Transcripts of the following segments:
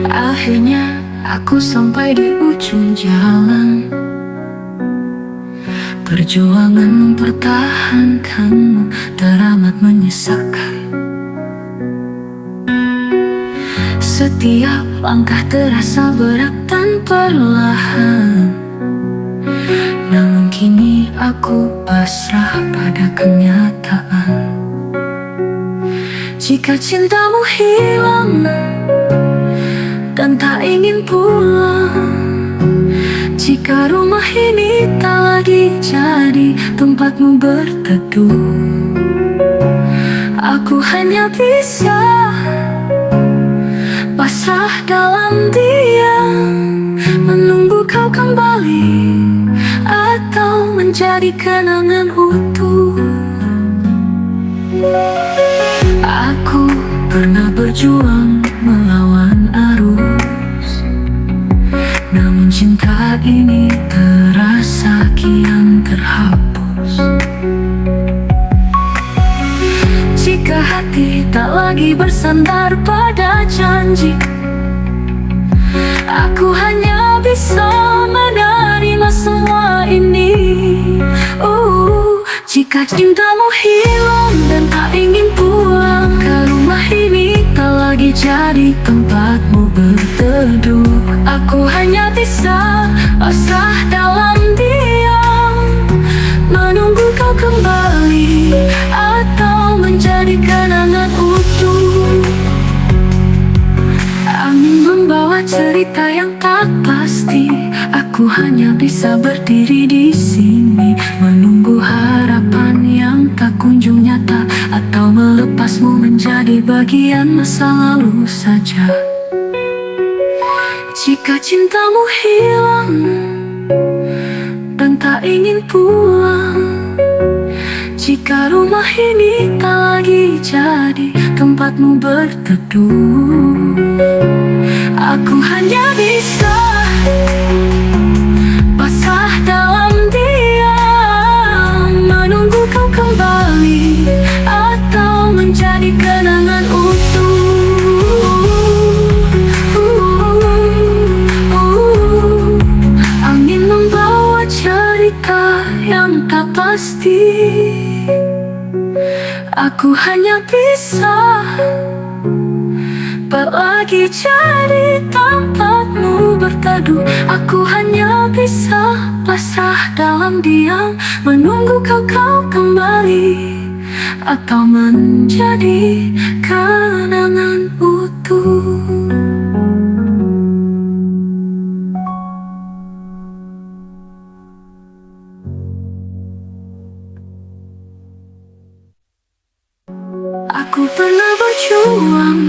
Akhirnya aku sampai di ujung jalan. Perjuangan mempertahankanmu teramat menyesakan. Setiap langkah terasa berat dan perlahan. Namun kini aku pasrah pada kenyataan. Jika cintamu hilang dan tak ingin pulang, jika rumah ini tak lagi jadi tempatmu berteduh, aku hanya bisa pasrah dalam diam, menunggu kau kembali atau menjadi kenangan utuh. Aku pernah berjuang melawan arus, namun cinta ini terasa kian terhapus. Jika hati tak lagi bersandar pada janji, aku hanya bisa menerima semua ini. Jika cintamu hilang dan tak ingin pulang, ke rumah ini tak lagi jadi tempatmu berteduh, aku hanya bisa pasrah dalam diam, menunggu kau kembali atau menjadi kenangan utuh. Angin membawa cerita yang tak pasti, aku hanya bisa berdiri di sini, menunggu harapan yang tak kunjung nyata, atau melepasmu menjadi bagian masa lalu saja. Jika cintamu hilang dan tak ingin pulang, jika rumah ini tak lagi jadi tempatmu berteduh, aku hanya bisa pasrah dalam diam, menunggu kau kembali atau menjadi kenangan utuh. Angin membawa cerita yang tak pasti, aku hanya bisa tak lagi jadi tempatmu berteduh, aku hanya bisa pasrah dalam diam, menunggu kau kembali atau menjadi kenangan utuh. Aku pernah berjuang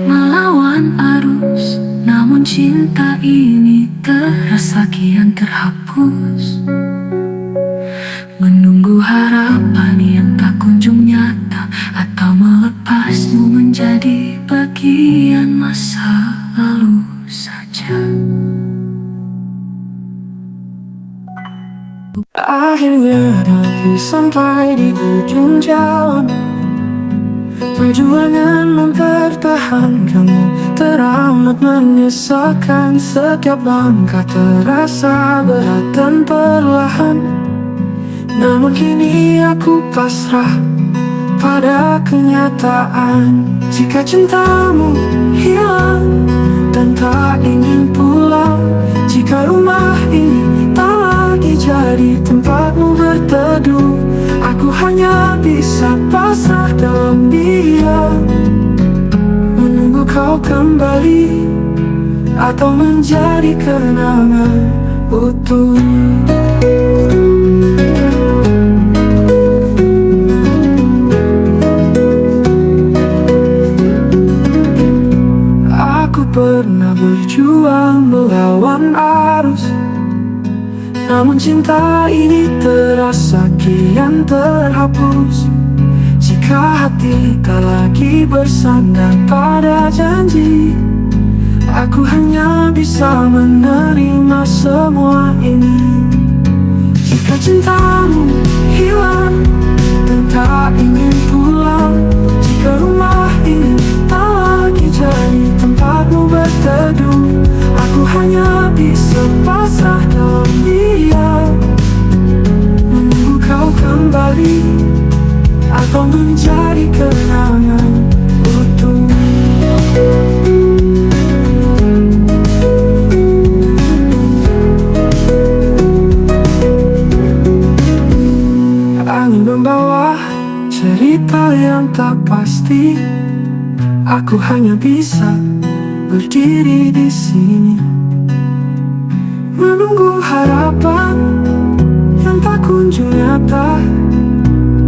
melawan arus, namun cinta ini terasa kian terhapus, menunggu harapan yang tak kunjung nyata, atau melepasmu menjadi bagian masa lalu saja. Akhirnya aku sampai di ujung jalan. Perjuangan mempertahankanmu teramat menyesalkan. Setiap langkah terasa berat dan perlahan, namun kini aku pasrah pada kenyataan. Jika cintamu hilang dan tak ingin pulang, jika rumah ini tak lagi jadi tempatmu berteduh, aku hanya bisa pasrah dalam diam, menunggu kau kembali atau menjadi kenangan utuh. Aku pernah berjuang melawan arus, namun cinta ini terasa kian terhapus. Jika hati tak lagi bersandar pada janji, aku hanya bisa menerima semua ini. Jika cintamu hilang kembali atau menjadi kenangan utuh. Angin membawa cerita yang tak pasti. Aku hanya bisa berdiri di sini, menunggu harapan yang tak kunjung nyata,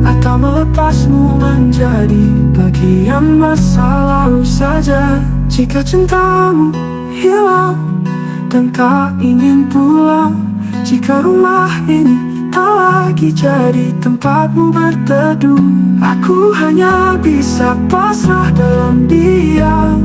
atau melepasmu menjadi bagian masa lalu saja. Jika cintamu hilang dan tak ingin pulang, jika rumah ini tak lagi jadi tempatmu berteduh, aku hanya bisa pasrah dalam diam.